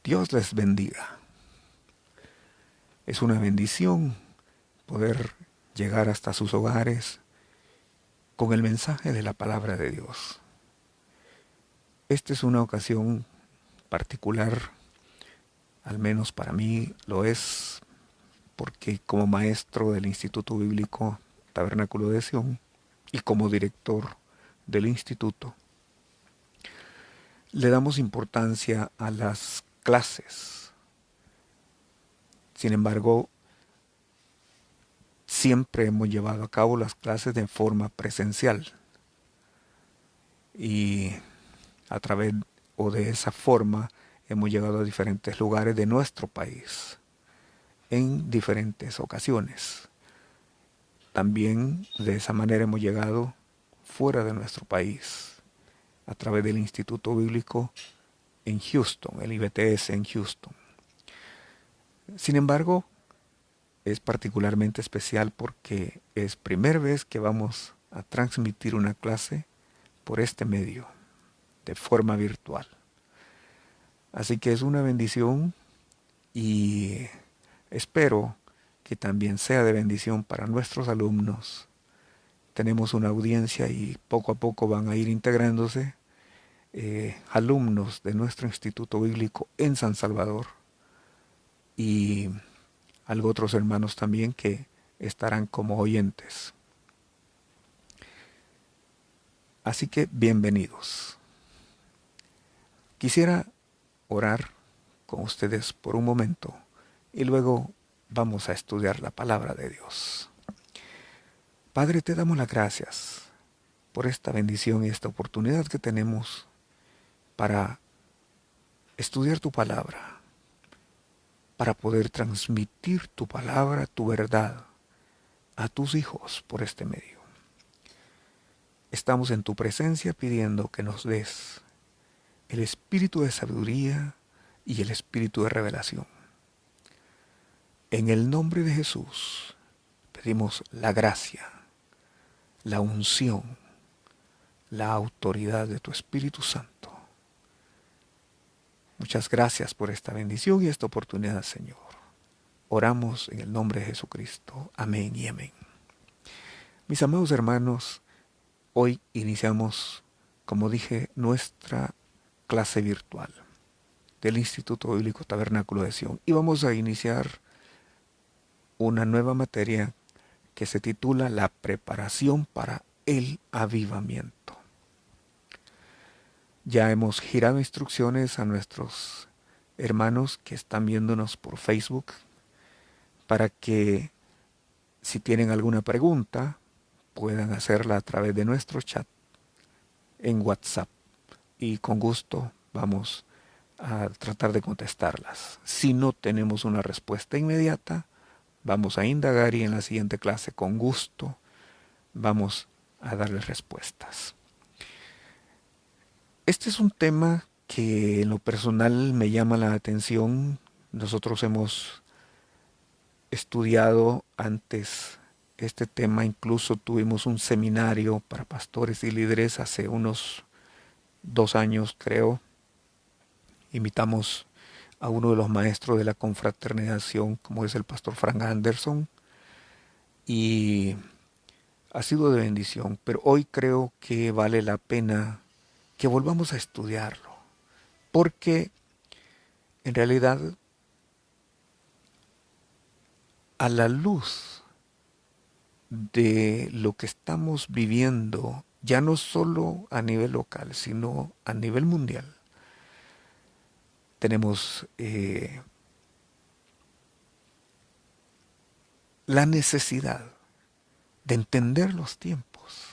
Dios les bendiga. Es una bendición poder llegar hasta sus hogares con el mensaje de la palabra de Dios. Esta es una ocasión particular, al menos para mí lo es, porque como maestro del Instituto Bíblico Tabernáculo de Sion y como director del instituto, le damos importancia a las clases. Sin embargo, siempre hemos llevado a cabo las clases de forma presencial y a través o de esa forma hemos llegado a diferentes lugares de nuestro país en diferentes ocasiones. También de esa manera hemos llegado fuera de nuestro país a través del Instituto Bíblico en Houston, el IBTS en Houston. Sin embargo, es particularmente especial porque es primera vez que vamos a transmitir una clase por este medio, de forma virtual. Así que es una bendición y espero que también sea de bendición para nuestros alumnos. Tenemos una audiencia y poco a poco van a ir integrándose alumnos de nuestro Instituto Bíblico en San Salvador y algo otros hermanos también que estarán como oyentes. Así que bienvenidos. Quisiera orar con ustedes por un momento y luego vamos a estudiar la palabra de Dios. Padre, te damos las gracias por esta bendición y esta oportunidad que tenemos para estudiar tu palabra, para poder transmitir tu palabra, tu verdad a tus hijos por este medio. Estamos en tu presencia pidiendo que nos des el espíritu de sabiduría y el espíritu de revelación. En el nombre de Jesús pedimos la gracia, la unción, la autoridad de tu Espíritu Santo. Muchas gracias por esta bendición y esta oportunidad, Señor. Oramos en el nombre de Jesucristo. Amén y amén. Mis amados hermanos, hoy iniciamos, como dije, nuestra clase virtual del Instituto Bíblico Tabernáculo de Sion. Y vamos a iniciar una nueva materia que se titula La preparación para el avivamiento. Ya hemos girado instrucciones a nuestros hermanos que están viéndonos por Facebook para que si tienen alguna pregunta puedan hacerla a través de nuestro chat en WhatsApp y con gusto vamos a tratar de contestarlas. Si no tenemos una respuesta inmediata, vamos a indagar y en la siguiente clase con gusto vamos a darles respuestas. Este es un tema que en lo personal me llama la atención. Nosotros hemos estudiado antes este tema, incluso tuvimos un seminario para pastores y líderes hace unos 2 años, creo. Invitamos a uno de los maestros de la confraternización, como es el pastor Frank Anderson, y ha sido de bendición, pero hoy creo que vale la pena que volvamos a estudiarlo, porque en realidad a la luz de lo que estamos viviendo, ya no solo a nivel local, sino a nivel mundial, tenemos la necesidad de entender los tiempos,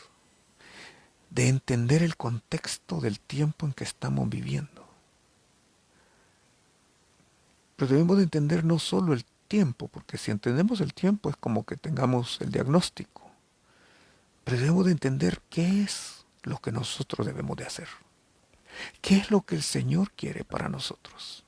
de entender el contexto del tiempo en que estamos viviendo. Pero debemos de entender no solo el tiempo, porque si entendemos el tiempo es como que tengamos el diagnóstico, pero debemos de entender qué es lo que nosotros debemos de hacer, qué es lo que el Señor quiere para nosotros.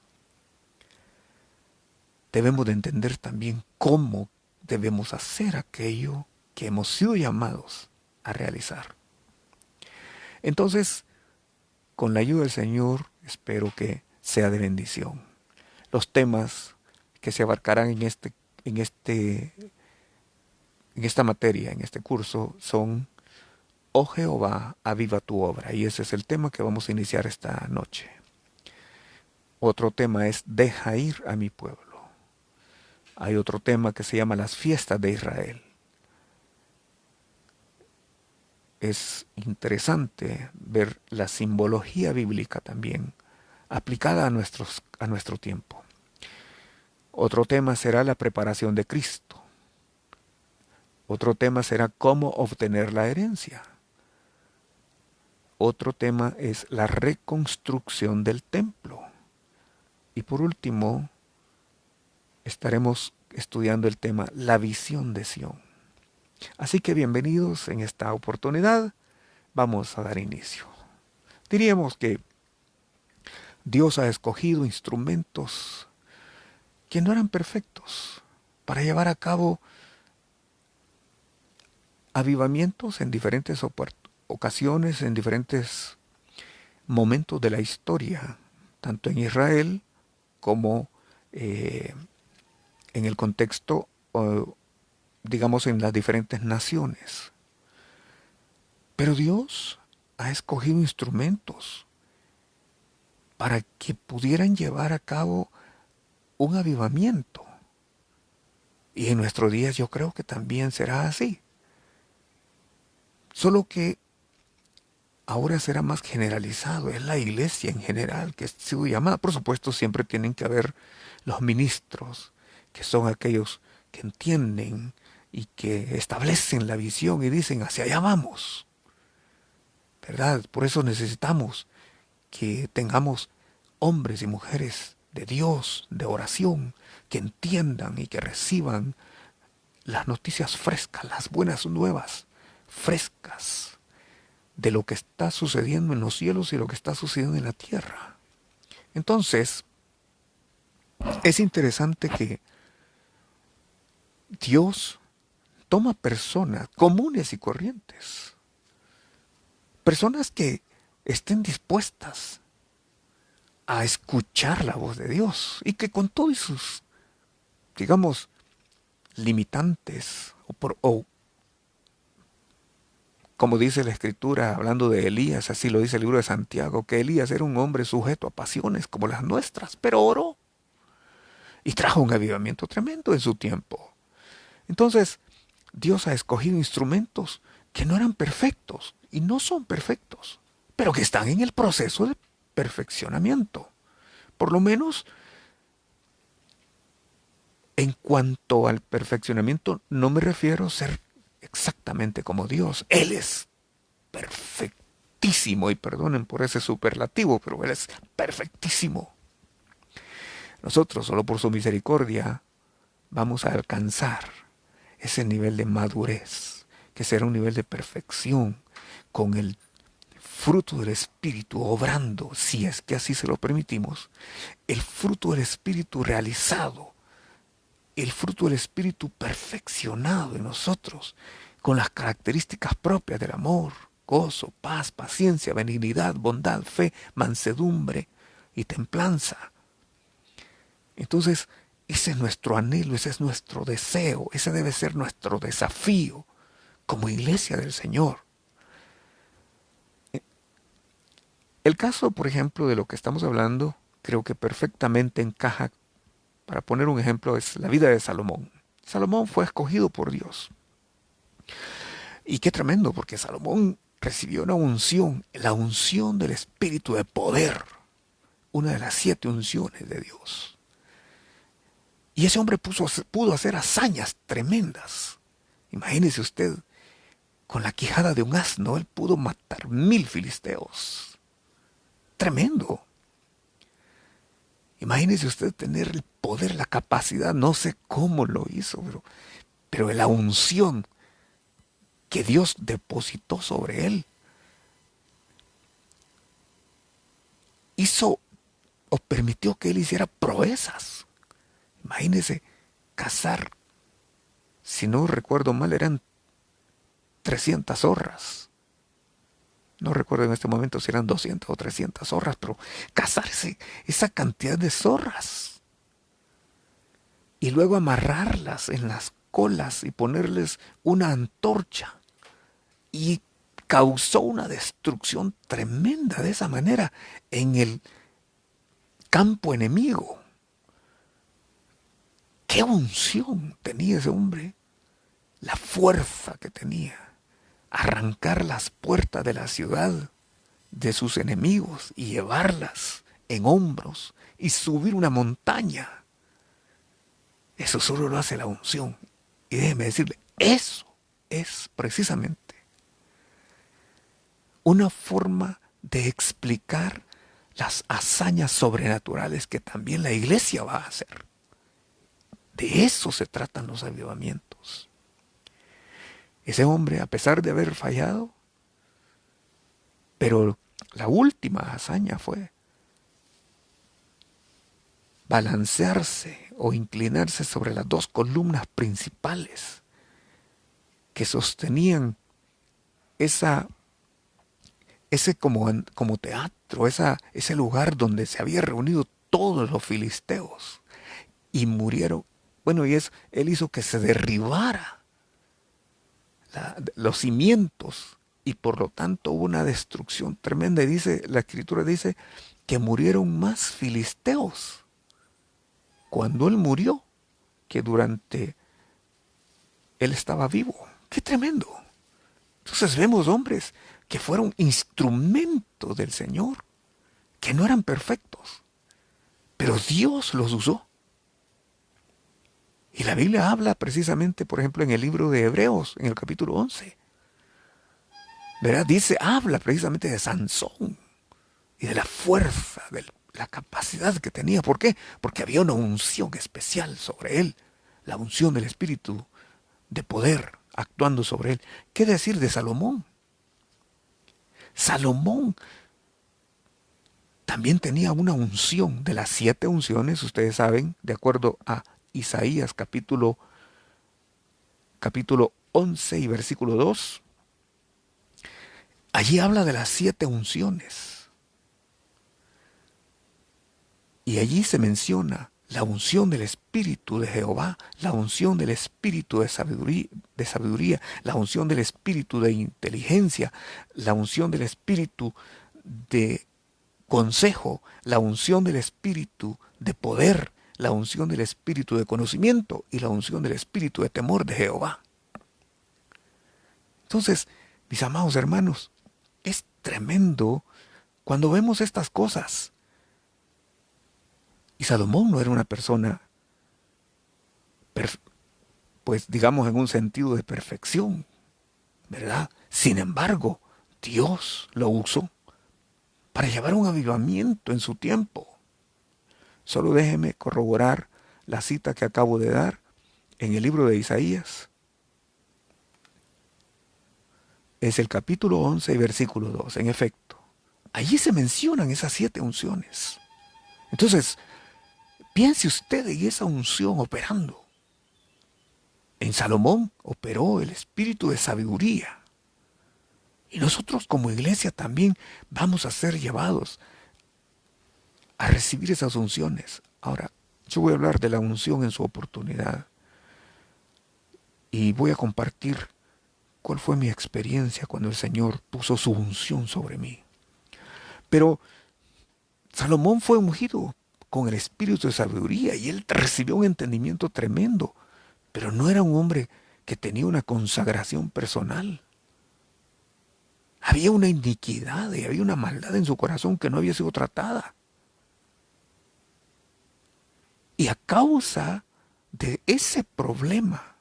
Debemos de entender también cómo debemos hacer aquello que hemos sido llamados a realizar. Entonces, con la ayuda del Señor, espero que sea de bendición. los temas que se abarcarán en esta materia, en este curso, son: Oh Jehová, aviva tu obra. Y ese es el tema que vamos a iniciar esta noche. Otro tema es: deja ir a mi pueblo. Hay otro tema que se llama las fiestas de Israel. Es interesante ver la simbología bíblica también aplicada a nuestro tiempo. Otro tema será la preparación de Cristo. Otro tema será cómo obtener la herencia. Otro tema es la reconstrucción del templo. Y por último, estaremos estudiando el tema la visión de Sión. Así que bienvenidos en esta oportunidad. Vamos a dar inicio. Diríamos que Dios ha escogido instrumentos que no eran perfectos para llevar a cabo avivamientos en diferentes ocasiones, en diferentes momentos de la historia, tanto en Israel como en el contexto, digamos, en las diferentes naciones. Pero Dios ha escogido instrumentos para que pudieran llevar a cabo un avivamiento. Y en nuestros días yo creo que también será así. Solo que ahora será más generalizado, es la iglesia en general que ha sido llamada. Por supuesto, siempre tienen que haber los ministros, que son aquellos que entienden y que establecen la visión y dicen: hacia allá vamos. ¿Verdad? Por eso necesitamos que tengamos hombres y mujeres de Dios, de oración, que entiendan y que reciban las noticias frescas, las buenas nuevas frescas de lo que está sucediendo en los cielos y lo que está sucediendo en la tierra. Entonces, es interesante que Dios toma personas comunes y corrientes, personas que estén dispuestas a escuchar la voz de Dios y que con todos sus, digamos, limitantes o como dice la Escritura, hablando de Elías, así lo dice el libro de Santiago, que Elías era un hombre sujeto a pasiones como las nuestras, pero oró y trajo un avivamiento tremendo en su tiempo. Entonces, Dios ha escogido instrumentos que no eran perfectos y no son perfectos, pero que están en el proceso de perfeccionamiento. Por lo menos, en cuanto al perfeccionamiento, no me refiero a ser exactamente como Dios. Él es perfectísimo, y perdonen por ese superlativo, pero Él es perfectísimo. Nosotros, solo por su misericordia, vamos a alcanzar ese nivel de madurez, que será un nivel de perfección, con el fruto del Espíritu obrando, si es que así se lo permitimos, el fruto del Espíritu realizado, el fruto del Espíritu perfeccionado en nosotros, con las características propias del amor, gozo, paz, paciencia, benignidad, bondad, fe, mansedumbre y templanza. Entonces, ese es nuestro anhelo, ese es nuestro deseo, ese debe ser nuestro desafío como iglesia del Señor. El caso, por ejemplo, de lo que estamos hablando, creo que perfectamente encaja, para poner un ejemplo, es la vida de Salomón. Salomón fue escogido por Dios. Y qué tremendo, porque Salomón recibió una unción, la unción del Espíritu de poder, una de las 7 unciones de Dios. Y ese hombre pudo hacer hazañas tremendas. Imagínese usted, con la quijada de un asno, él pudo matar 1000 filisteos. Tremendo. Imagínese usted tener el poder, la capacidad, no sé cómo lo hizo, pero la unción que Dios depositó sobre él hizo o permitió que él hiciera proezas. Imagínese cazar, si no recuerdo mal, eran 300 zorras. No recuerdo en este momento si eran 200 o 300 zorras, pero cazarse esa cantidad de zorras. y luego amarrarlas en las colas y ponerles una antorcha. Y causó una destrucción tremenda de esa manera en el campo enemigo. ¡Qué unción tenía ese hombre! La fuerza que tenía. Arrancar las puertas de la ciudad de sus enemigos y llevarlas en hombros y subir una montaña. Eso solo lo hace la unción. Y déjeme decirle, eso es precisamente una forma de explicar las hazañas sobrenaturales que también la iglesia va a hacer. De eso se tratan los avivamientos. Ese hombre, a pesar de haber fallado, pero la última hazaña fue balancearse o inclinarse sobre las dos columnas principales que sostenían ese como teatro, ese lugar donde se había reunido todos los filisteos y murieron. Bueno, él hizo que se derribara los cimientos y por lo tanto hubo una destrucción tremenda. Y la escritura dice que murieron más filisteos cuando él murió que durante él estaba vivo. ¡Qué tremendo! Entonces vemos hombres que fueron instrumentos del Señor, que no eran perfectos, pero Dios los usó. Y la Biblia habla precisamente, por ejemplo, en el libro de Hebreos, en el capítulo 11. ¿Verdad? Habla precisamente de Sansón y de la fuerza, de la capacidad que tenía. ¿Por qué? Porque había una unción especial sobre él, la unción del Espíritu de poder actuando sobre él. ¿Qué decir de Salomón? Salomón también tenía una unción de las 7 unciones, ustedes saben, de acuerdo a Isaías capítulo 11 y versículo 2. Allí habla de las 7 unciones. Y allí se menciona la unción del Espíritu de Jehová, la unción del Espíritu de sabiduría, la unción del Espíritu de inteligencia, la unción del Espíritu de consejo, la unción del Espíritu de poder, la unción del Espíritu de conocimiento y la unción del Espíritu de temor de Jehová. Entonces, mis amados hermanos, es tremendo cuando vemos estas cosas. Y Salomón no era una persona, pues digamos en un sentido de perfección, ¿verdad? Sin embargo, Dios lo usó para llevar un avivamiento en su tiempo. Solo déjeme corroborar la cita que acabo de dar en el libro de Isaías. Es el capítulo 11 y versículo 2, en efecto. Allí se mencionan esas 7 unciones. Entonces, piense usted en esa unción operando. En Salomón operó el espíritu de sabiduría. Y nosotros como iglesia también vamos a ser llevados a recibir esas unciones. Ahora, yo voy a hablar de la unción en su oportunidad. Y voy a compartir cuál fue mi experiencia cuando el Señor puso su unción sobre mí. Pero Salomón fue ungido con el espíritu de sabiduría y él recibió un entendimiento tremendo. Pero no era un hombre que tenía una consagración personal. Había una iniquidad y había una maldad en su corazón que no había sido tratada. Y a causa de ese problema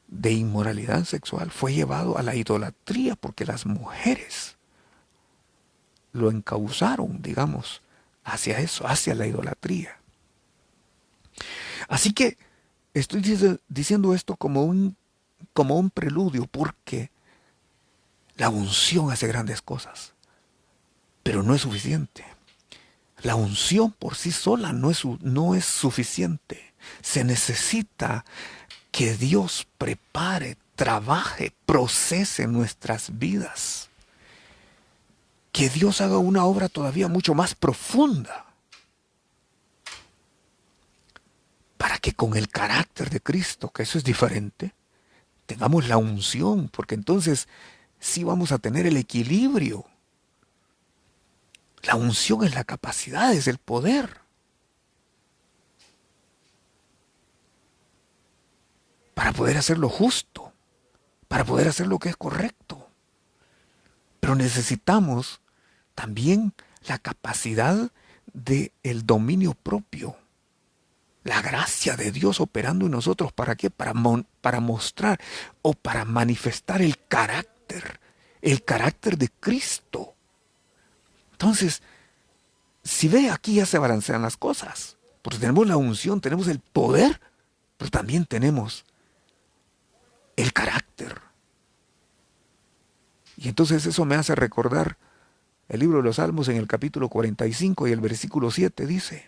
de inmoralidad sexual fue llevado a la idolatría porque las mujeres lo encausaron, digamos, hacia eso, hacia la idolatría. Así que estoy diciendo esto como un preludio porque la unción hace grandes cosas, pero no es suficiente. La unción por sí sola no es suficiente. Se necesita que Dios prepare, trabaje, procese nuestras vidas. Que Dios haga una obra todavía mucho más profunda. para que con el carácter de Cristo, que eso es diferente, tengamos la unción, porque entonces sí vamos a tener el equilibrio. La unción es la capacidad, es el poder para poder hacer lo justo, para poder hacer lo que es correcto. Pero necesitamos también la capacidad del dominio propio, la gracia de Dios operando en nosotros. ¿Para qué? Para mostrar o para manifestar el carácter de Cristo. Entonces, si ve, aquí ya se balancean las cosas, porque tenemos la unción, tenemos el poder, pero también tenemos el carácter. Y entonces eso me hace recordar el libro de los Salmos en el capítulo 45 y el versículo 7 dice,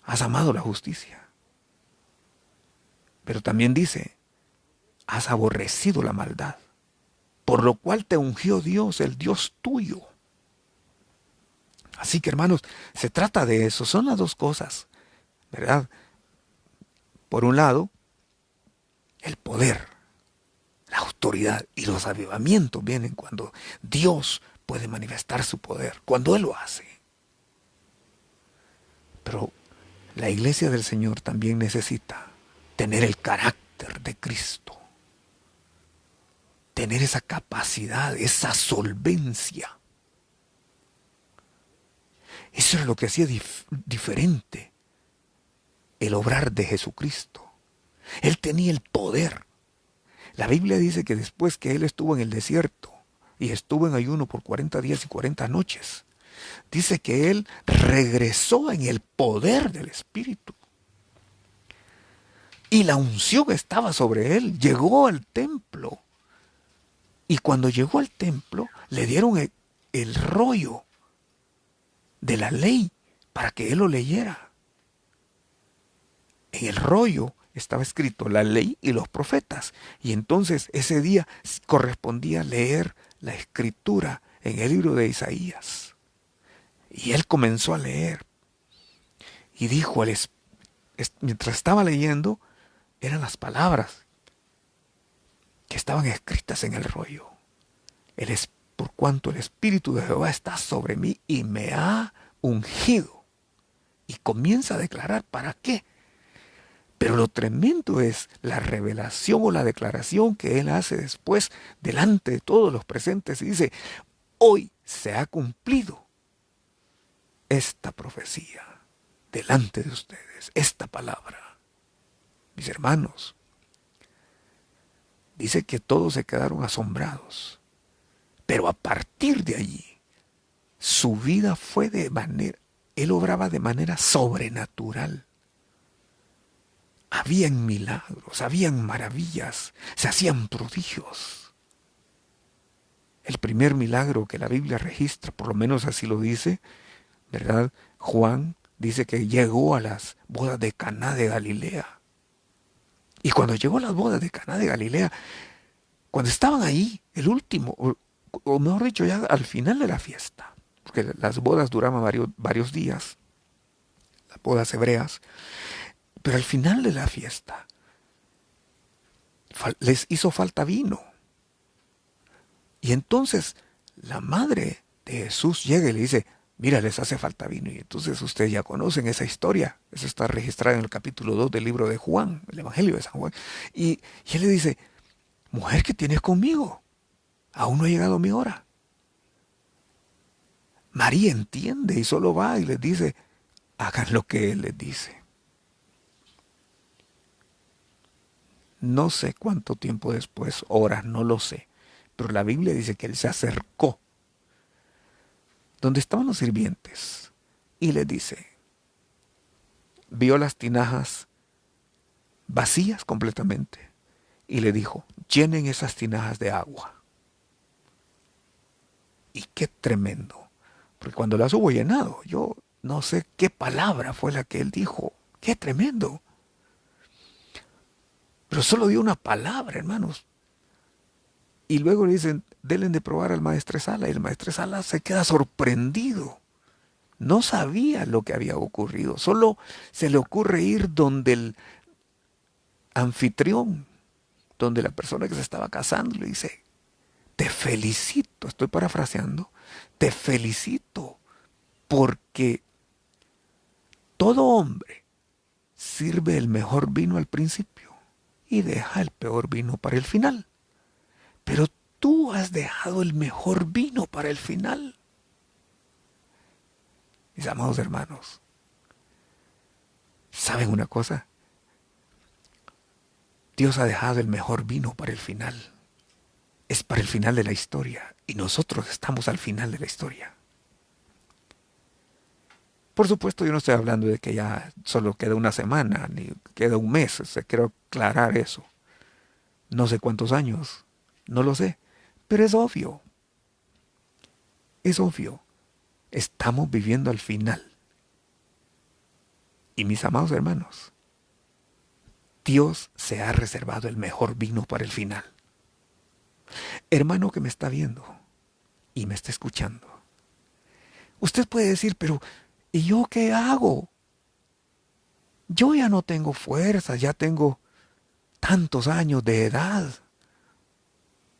has amado la justicia. Pero también dice, has aborrecido la maldad, por lo cual te ungió Dios, el Dios tuyo. Así que hermanos, se trata de eso, son las dos cosas, ¿verdad? Por un lado, el poder, la autoridad y los avivamientos vienen cuando Dios puede manifestar su poder, cuando Él lo hace. Pero la iglesia del Señor también necesita tener el carácter de Cristo, tener esa capacidad, esa solvencia. Eso es lo que hacía diferente el obrar de Jesucristo. Él tenía el poder. La Biblia dice que después que Él estuvo en el desierto y estuvo en ayuno por 40 días y 40 noches, dice que Él regresó en el poder del Espíritu. Y la unción estaba sobre Él. Llegó al templo. Y cuando llegó al templo, le dieron el rollo de la ley para que Él lo leyera. En el rollo estaba escrito la ley y los profetas. Y entonces ese día correspondía leer la escritura en el libro de Isaías. Y él comenzó a leer. Y dijo, mientras estaba leyendo, eran las palabras que estaban escritas en el rollo. Por cuanto el Espíritu de Jehová está sobre mí y me ha ungido. Y comienza a declarar, ¿para qué? Pero lo tremendo es la revelación o la declaración que él hace después delante de todos los presentes y dice, hoy se ha cumplido esta profecía delante de ustedes, esta palabra. Mis hermanos, dice que todos se quedaron asombrados, pero a partir de allí, su vida fue él obraba de manera sobrenatural. Habían milagros, habían maravillas, se hacían prodigios. El primer milagro que la Biblia registra, por lo menos así lo dice, ¿verdad? Juan dice que llegó a las bodas de Caná de Galilea. Y cuando llegó a las bodas de Caná de Galilea, cuando estaban ahí, el último, o mejor dicho, ya al final de la fiesta, porque las bodas duraban varios días, las bodas hebreas, pero al final de la fiesta les hizo falta vino. Y entonces la madre de Jesús llega y le dice, mira, les hace falta vino. Y entonces ustedes ya conocen esa historia. Eso está registrado en el capítulo 2 del libro de Juan, el Evangelio de San Juan. Y él le dice, mujer, ¿qué tienes conmigo? Aún no ha llegado mi hora. María entiende y solo va y les dice, hagan lo que él les dice. No sé cuánto tiempo después, horas, no lo sé. Pero la Biblia dice que él se acercó donde estaban los sirvientes y les dice, vio las tinajas vacías completamente y le dijo, llenen esas tinajas de agua. Y qué tremendo, porque cuando las hubo llenado, yo no sé qué palabra fue la que él dijo, qué tremendo. Pero solo dio una palabra, hermanos. Y luego le dicen, denle de probar al maestresala. Y el maestresala se queda sorprendido. No sabía lo que había ocurrido. Solo se le ocurre ir donde anfitrión, donde la persona que se estaba casando le dice, te felicito, estoy parafraseando, te felicito porque todo hombre sirve el mejor vino al principio y deja el peor vino para el final. Pero tú has dejado el mejor vino para el final. Mis amados hermanos, ¿saben una cosa? Dios ha dejado el mejor vino para el final. Es para el final de la historia y nosotros estamos al final de la historia. Por supuesto, yo no estoy hablando de que ya solo queda una semana, ni queda un mes. Quiero aclarar eso. No sé cuántos años, no lo sé, pero es obvio. Es obvio. Estamos viviendo al final. Y mis amados hermanos, Dios se ha reservado el mejor vino para el final. Hermano que me está viendo y me está escuchando, usted puede decir, pero ¿y yo qué hago? Yo ya no tengo fuerzas, ya tengo tantos años de edad.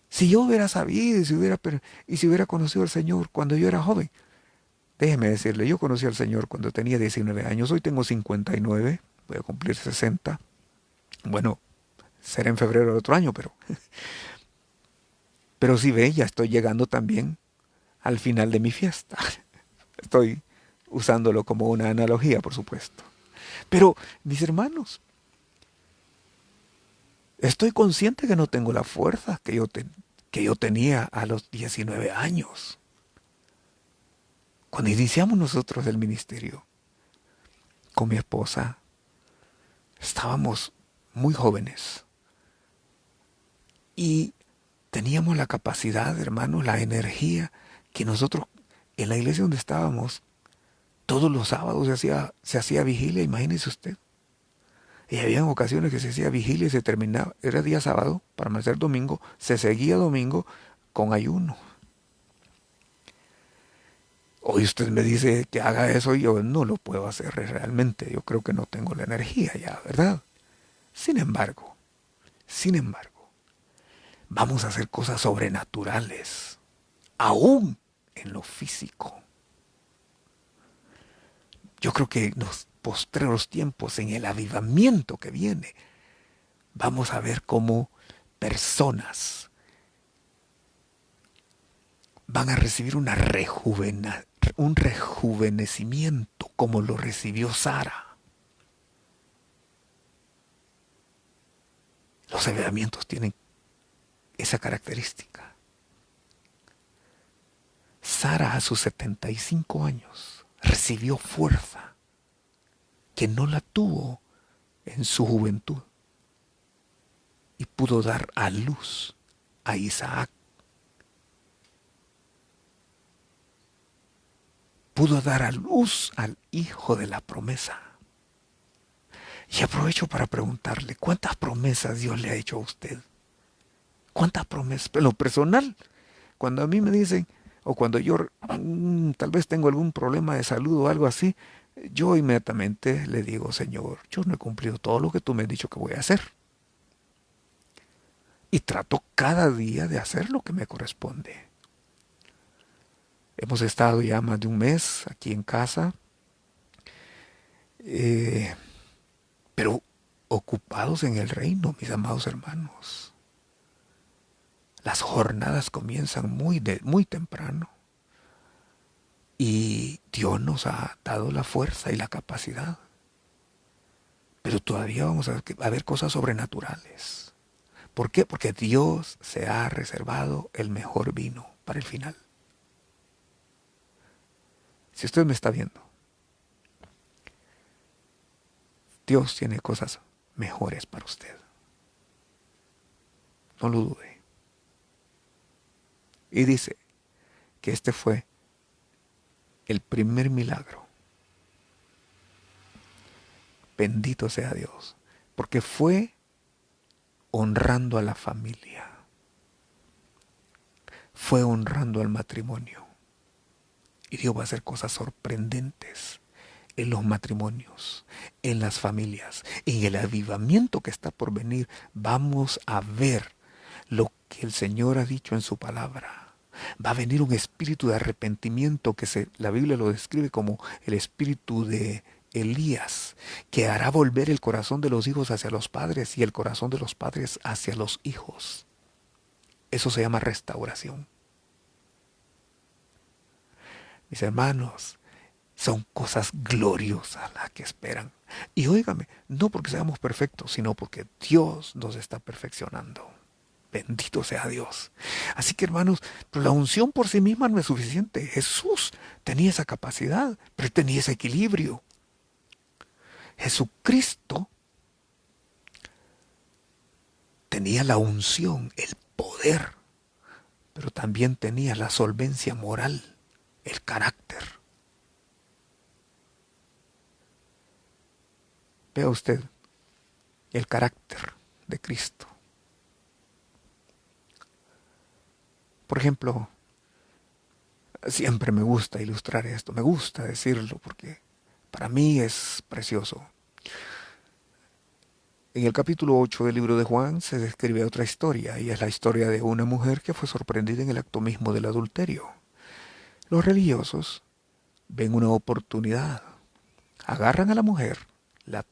Si yo hubiera sabido y si hubiera conocido al Señor cuando yo era joven, déjeme decirle, yo conocí al Señor cuando tenía 19 años, hoy tengo 59, voy a cumplir 60. Bueno, será en febrero del otro año, pero si ve, ya estoy llegando también al final de mi fiesta. Estoy usándolo como una analogía, por supuesto. Pero, mis hermanos, estoy consciente que no tengo la fuerza que yo tenía a los 19 años. Cuando iniciamos nosotros el ministerio con mi esposa, estábamos muy jóvenes y teníamos la capacidad, hermanos, la energía que nosotros en la iglesia donde estábamos, todos los sábados se hacía vigilia, imagínese usted. Y había ocasiones que se hacía vigilia y se terminaba, era día sábado, para amanecer domingo, se seguía domingo con ayuno. Hoy usted me dice que haga eso y yo no lo puedo hacer realmente. Yo creo que no tengo la energía ya, ¿verdad? Sin embargo, vamos a hacer cosas sobrenaturales, aún en lo físico. Yo creo que en los postreros tiempos, en el avivamiento que viene, vamos a ver cómo personas van a recibir un rejuvenecimiento como lo recibió Sara. Los avivamientos tienen esa característica. Sara a sus 75 años recibió fuerza que no la tuvo en su juventud y pudo dar a luz a Isaac. Pudo dar a luz al hijo de la promesa. Y aprovecho para preguntarle, ¿cuántas promesas Dios le ha hecho a usted? ¿Cuántas promesas? En lo personal, cuando a mí me dicen, o cuando yo tal vez tengo algún problema de salud o algo así, yo inmediatamente le digo, Señor, yo no he cumplido todo lo que tú me has dicho que voy a hacer. Y trato cada día de hacer lo que me corresponde. Hemos estado ya más de un mes aquí en casa, pero ocupados en el reino, mis amados hermanos. Las jornadas comienzan muy temprano y Dios nos ha dado la fuerza y la capacidad. Pero todavía vamos a ver cosas sobrenaturales. ¿Por qué? Porque Dios se ha reservado el mejor vino para el final. Si usted me está viendo, Dios tiene cosas mejores para usted. No lo dude. Y dice que este fue el primer milagro. Bendito sea Dios. Porque fue honrando a la familia. Fue honrando al matrimonio. Y Dios va a hacer cosas sorprendentes en los matrimonios, en las familias, en el avivamiento que está por venir, vamos a ver lo que el Señor ha dicho en su palabra. Va a venir un espíritu de arrepentimiento que la Biblia lo describe como el espíritu de Elías, que hará volver el corazón de los hijos hacia los padres y el corazón de los padres hacia los hijos. Eso se llama restauración. Mis hermanos, son cosas gloriosas las que esperan. Y óigame, no porque seamos perfectos, sino porque Dios nos está perfeccionando. Bendito sea Dios. Así que hermanos, pero la unción por sí misma no es suficiente. Jesús tenía esa capacidad, pero él tenía ese equilibrio. Jesucristo tenía la unción, el poder, pero también tenía la solvencia moral, el carácter. Vea usted el carácter de Cristo. Por ejemplo, siempre me gusta ilustrar esto, me gusta decirlo porque para mí es precioso. En el capítulo 8 del libro de Juan se describe otra historia, y es la historia de una mujer que fue sorprendida en el acto mismo del adulterio. Los religiosos ven una oportunidad, agarran a la mujer, la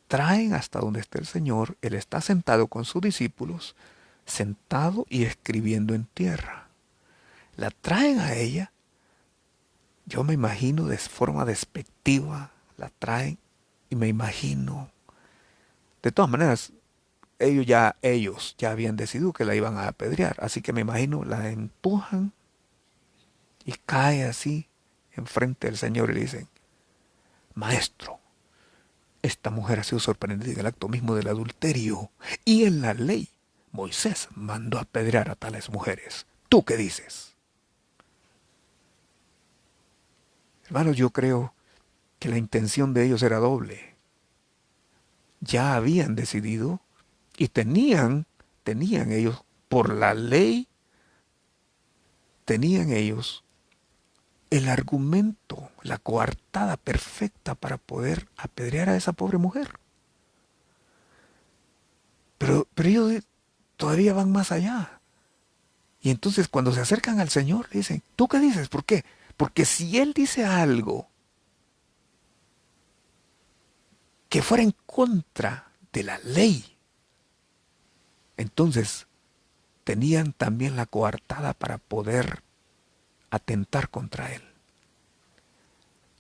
traen hasta donde está el Señor, él está sentado con sus discípulos, sentado y escribiendo en tierra. La traen a ella, yo me imagino de forma despectiva, la traen y me imagino. De todas maneras, ellos ya habían decidido que la iban a apedrear, así que me imagino la empujan y cae así enfrente del Señor y le dicen: Maestro, esta mujer ha sido sorprendida en el acto mismo del adulterio, y en la ley Moisés mandó apedrear a tales mujeres. ¿Tú qué dices? Hermanos, yo creo que la intención de ellos era doble. Ya habían decidido y tenían ellos, por la ley, tenían ellos el argumento, la coartada perfecta para poder apedrear a esa pobre mujer. Pero ellos todavía van más allá. Y entonces cuando se acercan al Señor le dicen: ¿tú qué dices? ¿Por qué? Porque si Él dice algo que fuera en contra de la ley, entonces tenían también la coartada para poder atentar contra Él.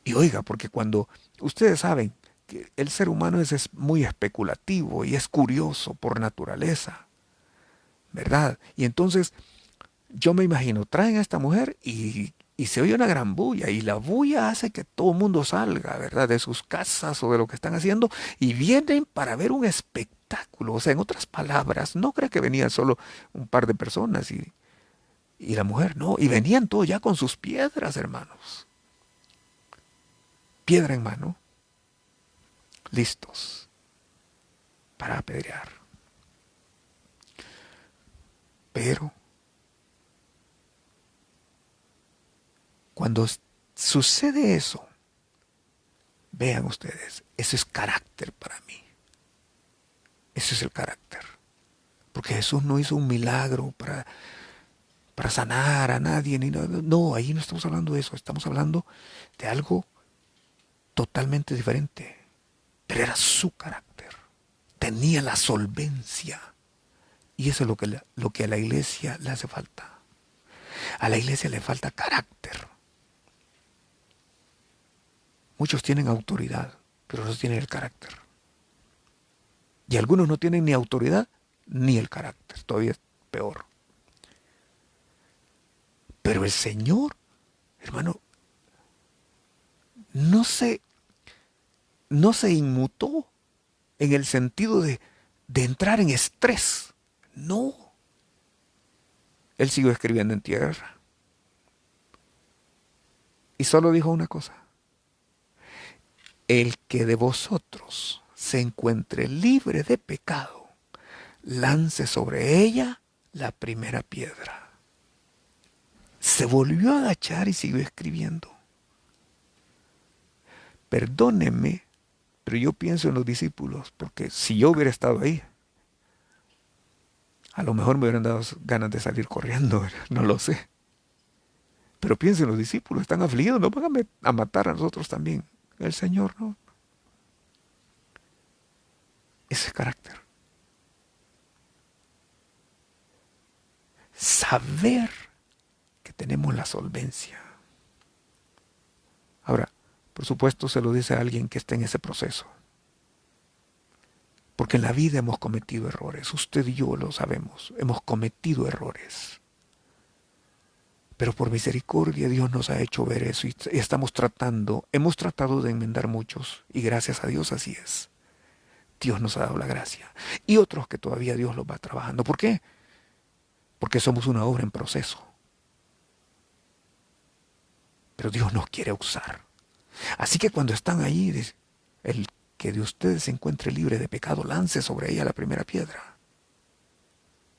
Y oiga, porque cuando ustedes saben que el ser humano es muy especulativo y es curioso por naturaleza, ¿verdad? Y entonces yo me imagino, traen a esta mujer y se oye una gran bulla, y la bulla hace que todo el mundo salga, ¿verdad? De sus casas o de lo que están haciendo, y vienen para ver un espectáculo. O sea, en otras palabras, no cree que venían solo un par de personas y la mujer, no, y venían todos ya con sus piedras, hermanos. Piedra en mano, listos para apedrear. Pero cuando sucede eso, vean ustedes, eso es carácter para mí. Ese es el carácter. Porque Jesús no hizo un milagro para sanar a nadie, ni nada. No, ahí no estamos hablando de eso, estamos hablando de algo totalmente diferente. Pero era su carácter. Tenía la solvencia. Y eso es lo que a la iglesia le hace falta. A la iglesia le falta carácter. Muchos tienen autoridad, pero no tienen el carácter. Y algunos no tienen ni autoridad ni el carácter. Todavía es peor. Pero el Señor, hermano, no se, no se inmutó en el sentido de entrar en estrés. No. Él siguió escribiendo en tierra. Y solo dijo una cosa: el que de vosotros se encuentre libre de pecado, lance sobre ella la primera piedra. Se volvió a agachar y siguió escribiendo. Perdónenme, pero yo pienso en los discípulos, porque si yo hubiera estado ahí, a lo mejor me hubieran dado ganas de salir corriendo, ¿verdad? No lo sé. Pero piensen, los discípulos están afligidos, nos van a matar a nosotros también. El Señor no. Ese carácter. Saber que tenemos la solvencia. Ahora, por supuesto se lo dice a alguien que está en ese proceso. Porque en la vida hemos cometido errores. Usted y yo lo sabemos. Hemos cometido errores. Pero por misericordia Dios nos ha hecho ver eso y hemos tratado de enmendar muchos y gracias a Dios así es. Dios nos ha dado la gracia. Y otros que todavía Dios los va trabajando. ¿Por qué? Porque somos una obra en proceso. Pero Dios nos quiere usar. Así que cuando están allí, el que de ustedes se encuentre libre de pecado, lance sobre ella la primera piedra.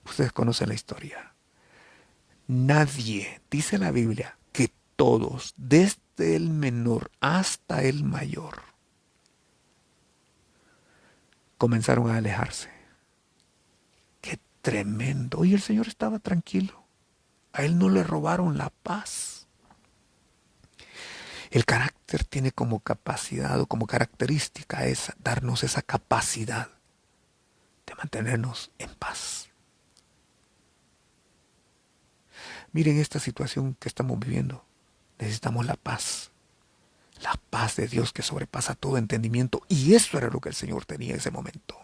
Ustedes conocen la historia. Nadie, dice la Biblia, que todos, desde el menor hasta el mayor, comenzaron a alejarse. ¡Qué tremendo! Y el Señor estaba tranquilo. A él no le robaron la paz. El carácter tiene como capacidad o como característica esa, darnos esa capacidad de mantenernos en paz. Miren esta situación que estamos viviendo. Necesitamos la paz. La paz de Dios que sobrepasa todo entendimiento. Y eso era lo que el Señor tenía en ese momento.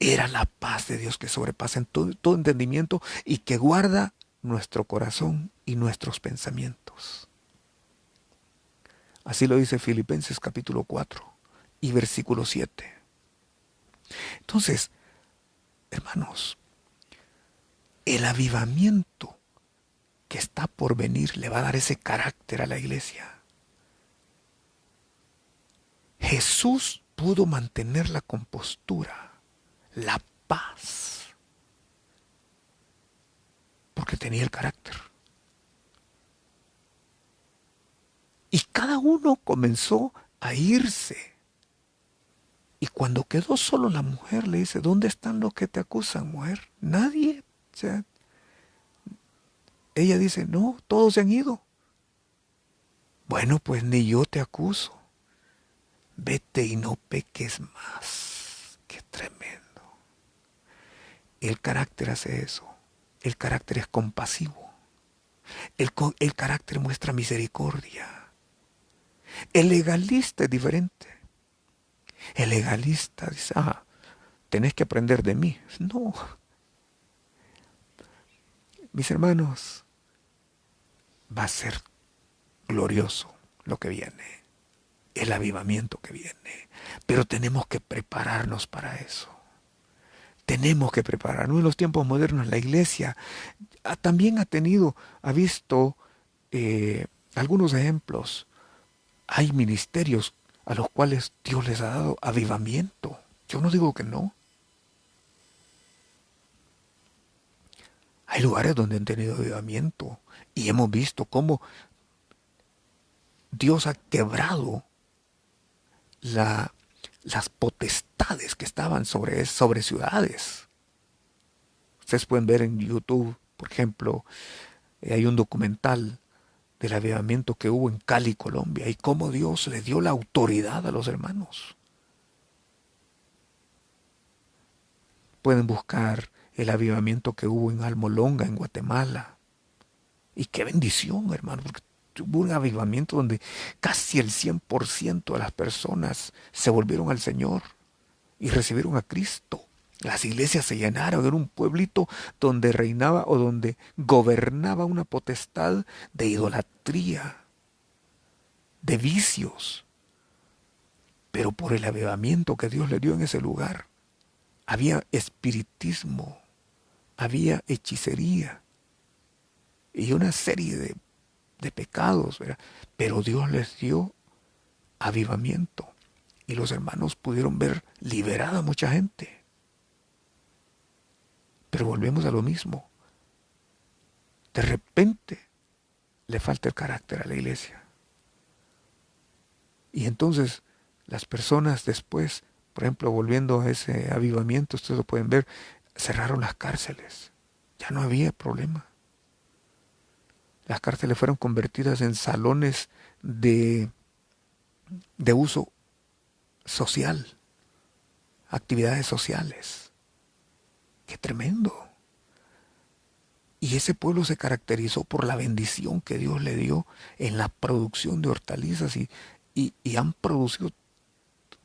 Era la paz de Dios que sobrepasa en todo entendimiento y que guarda nuestro corazón y nuestros pensamientos. Así lo dice Filipenses capítulo 4 y versículo 7. Entonces, hermanos, el avivamiento que está por venir le va a dar ese carácter a la iglesia. Jesús pudo mantener la compostura, la paz, porque tenía el carácter. Y cada uno comenzó a irse. Y cuando quedó solo la mujer, le dice, ¿dónde están los que te acusan, mujer? Nadie. O sea, ella dice, no, todos se han ido. Bueno, pues ni yo te acuso. Vete y no peques más. Qué tremendo. El carácter hace eso. El carácter es compasivo. El carácter muestra misericordia. El legalista es diferente. El legalista dice, tenés que aprender de mí. No. Mis hermanos, va a ser glorioso lo que viene. El avivamiento que viene. Pero tenemos que prepararnos para eso. Tenemos que prepararnos. En los tiempos modernos la iglesia también ha visto algunos ejemplos. Hay ministerios a los cuales Dios les ha dado avivamiento. Yo no digo que no. Hay lugares donde han tenido avivamiento y hemos visto cómo Dios ha quebrado las potestades que estaban sobre ciudades. Ustedes pueden ver en YouTube, por ejemplo, hay un documental del avivamiento que hubo en Cali, Colombia, y cómo Dios le dio la autoridad a los hermanos. Pueden buscar el avivamiento que hubo en Almolonga, en Guatemala. Y qué bendición, hermano, porque hubo un avivamiento donde casi el 100% de las personas se volvieron al Señor y recibieron a Cristo. Las iglesias se llenaron, era un pueblito donde reinaba o donde gobernaba una potestad de idolatría, de vicios. Pero por el avivamiento que Dios le dio en ese lugar, había espiritismo, había hechicería y una serie de pecados, ¿verdad? Pero Dios les dio avivamiento y los hermanos pudieron ver liberada a mucha gente. Pero volvemos a lo mismo. De repente le falta el carácter a la iglesia. Y entonces Las personas después, por ejemplo, volviendo a ese avivamiento, ustedes lo pueden ver, cerraron las cárceles. Ya no había problema. Las cárceles fueron convertidas en salones de, de uso social, actividades sociales. ¡Qué tremendo! Y ese pueblo se caracterizó por la bendición que Dios le dio en la producción de hortalizas y han producido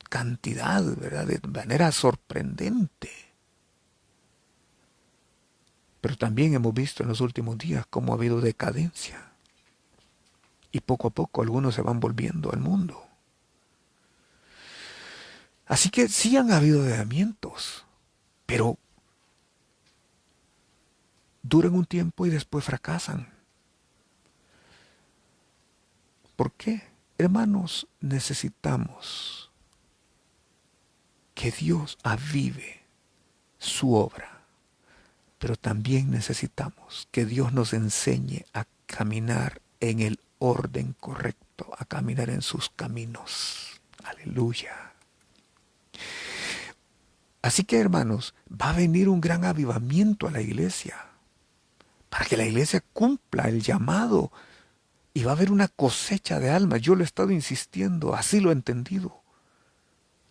cantidad, ¿verdad? De manera sorprendente. Pero también hemos visto en los últimos días cómo ha habido decadencia. Y poco a poco algunos se van volviendo al mundo. Así que sí han habido avivamientos, pero duran un tiempo y después fracasan. ¿Por qué? Hermanos, necesitamos que Dios avive su obra, pero también necesitamos que Dios nos enseñe a caminar en el orden correcto, a caminar en sus caminos. Aleluya. Así que, hermanos, va a venir un gran avivamiento a la iglesia, para que la iglesia cumpla el llamado, y va a haber una cosecha de almas. Yo lo he estado insistiendo, así lo he entendido.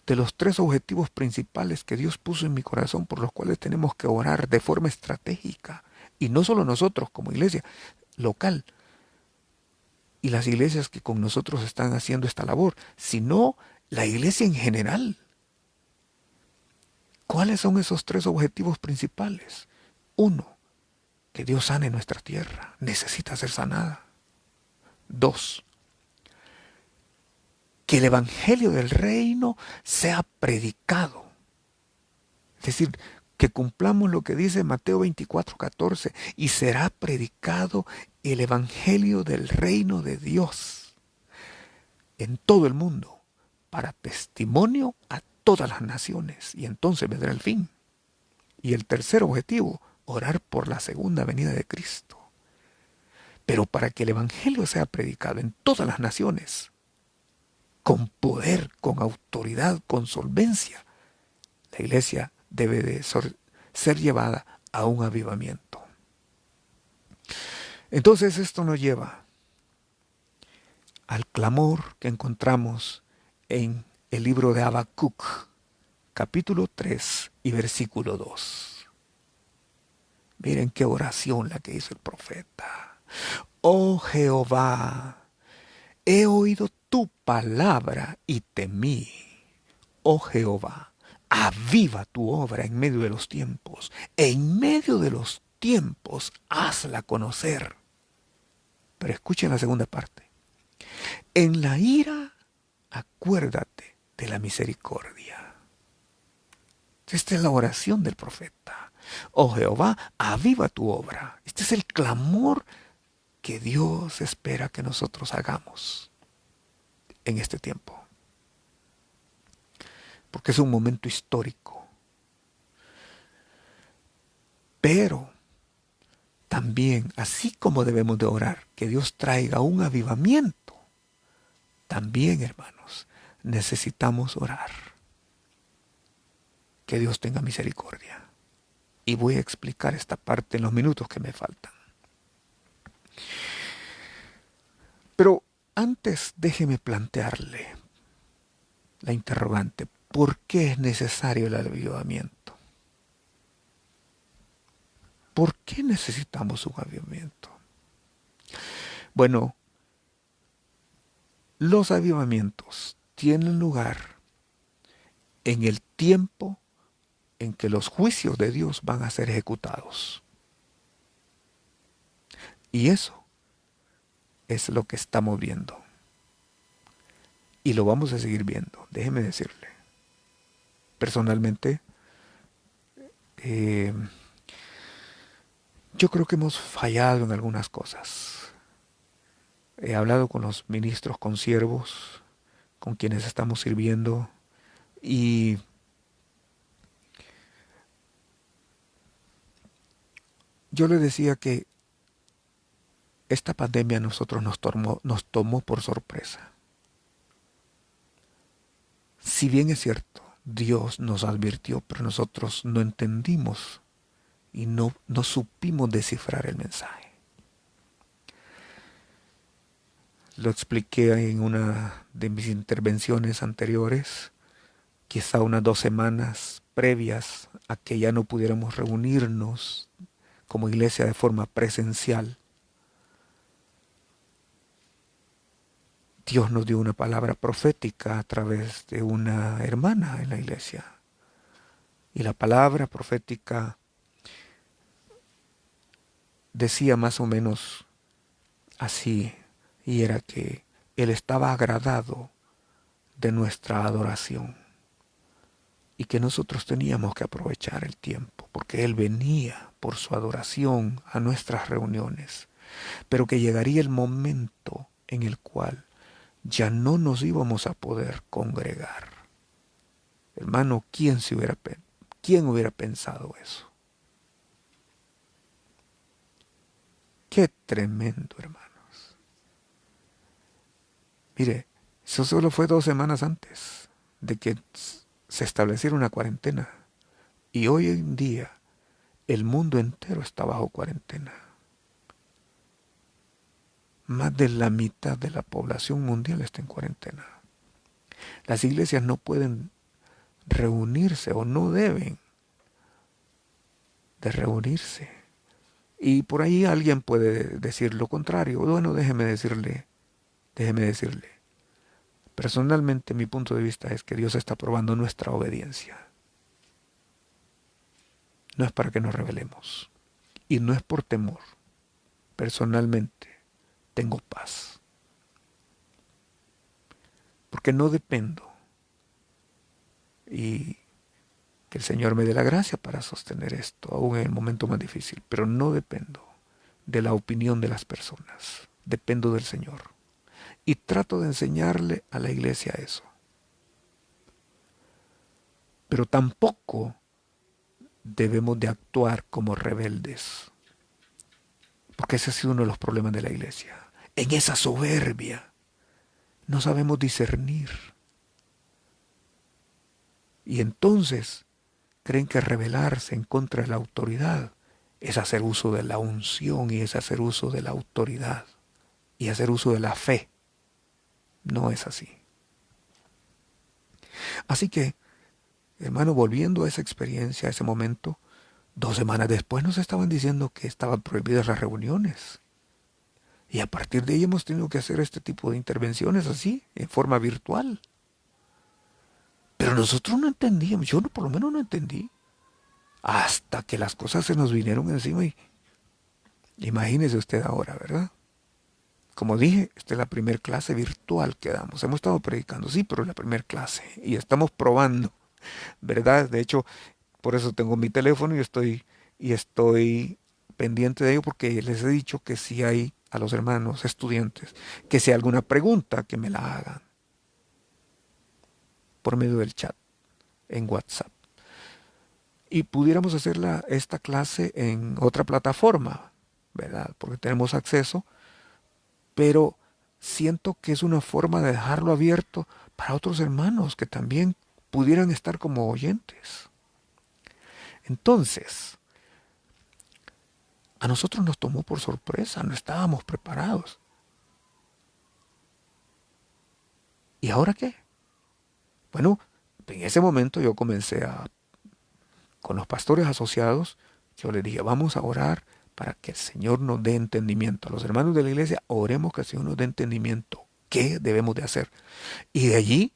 De los 3 objetivos principales que Dios puso en mi corazón, por los cuales tenemos que orar de forma estratégica, y no solo nosotros como iglesia local y las iglesias que con nosotros están haciendo esta labor, sino la iglesia en general. ¿Cuáles son esos 3 objetivos principales? 1, que Dios sane nuestra tierra, necesita ser sanada. 2, que el evangelio del reino sea predicado. Es decir, que cumplamos lo que dice Mateo 24:14, y será predicado el evangelio del reino de Dios en todo el mundo, para testimonio a todas las naciones, y entonces vendrá el fin. Y el tercer objetivo, orar por la segunda venida de Cristo. Pero para que el evangelio sea predicado en todas las naciones, con poder, con autoridad, con solvencia, la iglesia debe de ser llevada a un avivamiento. Entonces esto nos lleva al clamor que encontramos en el libro de Habacuc, capítulo 3 y versículo 2. Miren qué oración la que hizo el profeta. Oh Jehová, he oído tu palabra y temí. Oh Jehová, aviva tu obra en medio de los tiempos. En medio de los tiempos, hazla conocer. Pero escuchen la segunda parte. En la ira, acuérdate de la misericordia. Esta es la oración del profeta. Oh Jehová, aviva tu obra. Este es el clamor que Dios espera que nosotros hagamos en este tiempo. Porque es un momento histórico. Pero también, así como debemos de orar que Dios traiga un avivamiento, también, hermanos, necesitamos orar que Dios tenga misericordia. Y voy a explicar esta parte en los minutos que me faltan. Pero antes déjeme plantearle la interrogante: ¿por qué es necesario el avivamiento? ¿Por qué necesitamos un avivamiento? Bueno, los avivamientos tienen lugar en el tiempo en que los juicios de Dios van a ser ejecutados. Y eso es lo que estamos viendo. Y lo vamos a seguir viendo. Déjeme decirle. Personalmente, yo creo que hemos fallado en algunas cosas. He hablado con los ministros consiervos, con quienes estamos sirviendo, y yo les decía que esta pandemia a nosotros nos tomó por sorpresa. Si bien es cierto, Dios nos advirtió, pero nosotros no entendimos y no supimos descifrar el mensaje. Lo expliqué en una de mis intervenciones anteriores, quizá unas 2 semanas previas a que ya no pudiéramos reunirnos como iglesia de forma presencial. Dios nos dio una palabra profética a través de una hermana en la iglesia. Y la palabra profética decía más o menos así, y era que Él estaba agradado de nuestra adoración y que nosotros teníamos que aprovechar el tiempo, porque Él venía por su adoración a nuestras reuniones, pero que llegaría el momento en el cual ya no nos íbamos a poder congregar. Hermano, ¿quién hubiera pensado eso? Qué tremendo, hermanos. Mire, eso solo fue 2 semanas antes de que se estableciera una cuarentena. Y hoy en día el mundo entero está bajo cuarentena. Más de la mitad de la población mundial está en cuarentena. Las iglesias no pueden reunirse o no deben de reunirse. Y por ahí alguien puede decir lo contrario. Bueno, déjeme decirle. Personalmente, mi punto de vista es que Dios está probando nuestra obediencia. No es para que nos rebelemos. Y no es por temor. Personalmente, tengo paz. Porque no dependo. Y que el Señor me dé la gracia para sostener esto, aún en el momento más difícil. Pero no dependo de la opinión de las personas. Dependo del Señor. Y trato de enseñarle a la iglesia eso. Pero tampoco debemos de actuar como rebeldes. Porque ese ha sido uno de los problemas de la iglesia. En esa soberbia no sabemos discernir. Y entonces creen que rebelarse en contra de la autoridad es hacer uso de la unción y es hacer uso de la autoridad y hacer uso de la fe. No es así. Así que, hermano, volviendo a esa experiencia, a ese momento, 2 semanas después nos estaban diciendo que estaban prohibidas las reuniones. Y a partir de ahí hemos tenido que hacer este tipo de intervenciones así, en forma virtual. Pero nosotros no entendíamos, yo no, por lo menos no entendí. Hasta que las cosas se nos vinieron encima y imagínese usted ahora, ¿verdad? Como dije, esta es la primera clase virtual que damos. Hemos estado predicando, sí, pero es la primera clase. Y estamos probando, ¿verdad? De hecho, por eso tengo mi teléfono y estoy pendiente de ello porque les he dicho que si hay a los hermanos estudiantes, que si hay alguna pregunta, que me la hagan por medio del chat en WhatsApp. Y pudiéramos hacer esta clase en otra plataforma, ¿verdad? Porque tenemos acceso, pero siento que es una forma de dejarlo abierto para otros hermanos que también pudieran estar como oyentes. Entonces, a nosotros nos tomó por sorpresa, no estábamos preparados. ¿Y ahora qué? Bueno, en ese momento yo comencé con los pastores asociados, yo les dije, vamos a orar para que el Señor nos dé entendimiento. A los hermanos de la iglesia, oremos que el Señor nos dé entendimiento. ¿Qué debemos de hacer? Y de allí,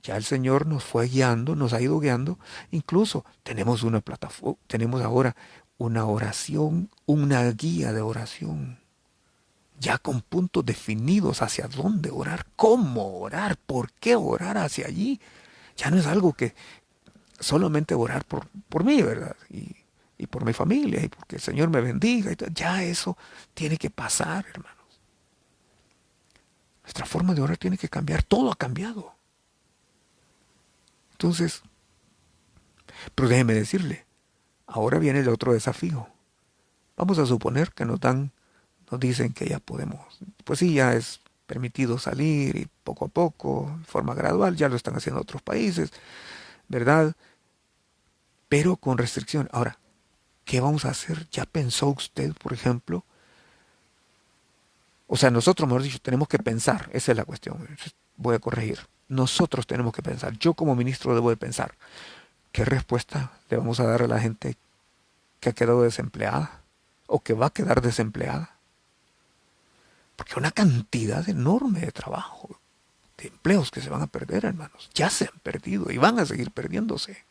ya el Señor nos fue guiando, nos ha ido guiando. Incluso tenemos una plataforma, tenemos ahora una oración, una guía de oración. Ya con puntos definidos hacia dónde orar, cómo orar, por qué orar hacia allí. Ya no es algo que solamente orar por mí, ¿verdad? Y por mi familia, y porque el Señor me bendiga. Ya eso tiene que pasar, hermanos. Nuestra forma de orar tiene que cambiar. Todo ha cambiado. Entonces, pero déjeme decirle, ahora viene el otro desafío. Vamos a suponer que nos dicen que ya podemos. Pues sí, ya es permitido salir y poco a poco, de forma gradual, ya lo están haciendo otros países, ¿verdad? Pero con restricción. Ahora, ¿qué vamos a hacer? ¿Ya pensó usted, por ejemplo? O sea, nosotros, mejor dicho, tenemos que pensar, esa es la cuestión. Voy a corregir. Nosotros tenemos que pensar, yo como ministro debo de pensar, ¿qué respuesta le vamos a dar a la gente que ha quedado desempleada o que va a quedar desempleada? Porque hay una cantidad enorme de trabajo, de empleos que se van a perder, hermanos. Ya se han perdido y van a seguir perdiéndose.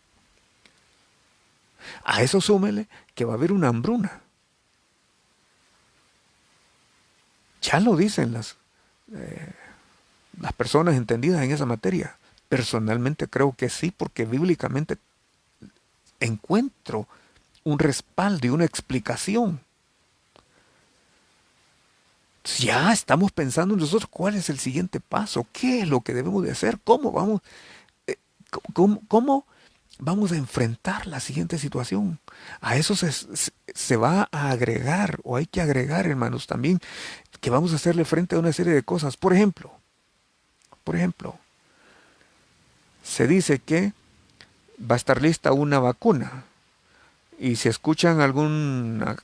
A eso súmele que va a haber una hambruna. Ya lo dicen las personas entendidas en esa materia. Personalmente creo que sí, porque bíblicamente encuentro un respaldo y una explicación. Ya estamos pensando nosotros cuál es el siguiente paso, qué es lo que debemos de hacer, cómo vamos, cómo vamos a enfrentar la siguiente situación. A eso se va a agregar, o hay que agregar, hermanos, también, que vamos a hacerle frente a una serie de cosas. Por ejemplo, se dice que va a estar lista una vacuna. Y si escuchan alguna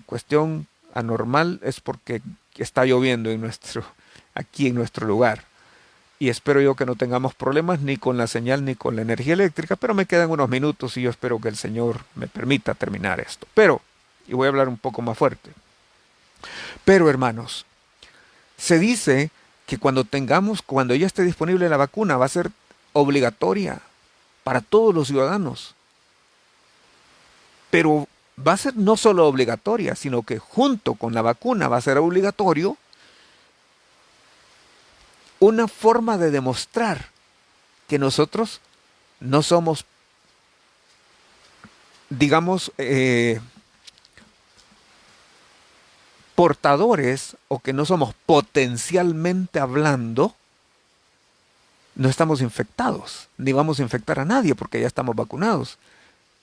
cuestión anormal es porque está lloviendo aquí en nuestro lugar. Y espero yo que no tengamos problemas ni con la señal ni con la energía eléctrica, pero me quedan unos minutos y yo espero que el Señor me permita terminar esto. Y voy a hablar un poco más fuerte. Pero hermanos, se dice que cuando ya esté disponible la vacuna, va a ser obligatoria para todos los ciudadanos. Pero va a ser no solo obligatoria, sino que junto con la vacuna va a ser obligatorio una forma de demostrar que nosotros no somos, digamos, portadores o que no somos potencialmente hablando, no estamos infectados, ni vamos a infectar a nadie porque ya estamos vacunados.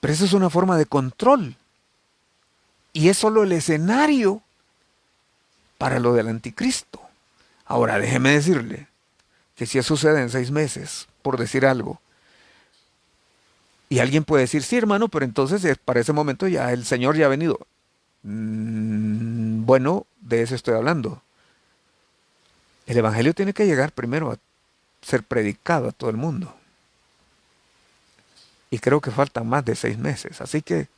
Pero eso es una forma de control. Y es solo el escenario para lo del anticristo. Ahora, déjeme decirle que si eso sucede en 6 meses, por decir algo, y alguien puede decir, sí, hermano, pero entonces para ese momento ya el Señor ya ha venido. Bueno, de eso estoy hablando. El Evangelio tiene que llegar primero a ser predicado a todo el mundo. Y creo que faltan más de 6 meses. Así que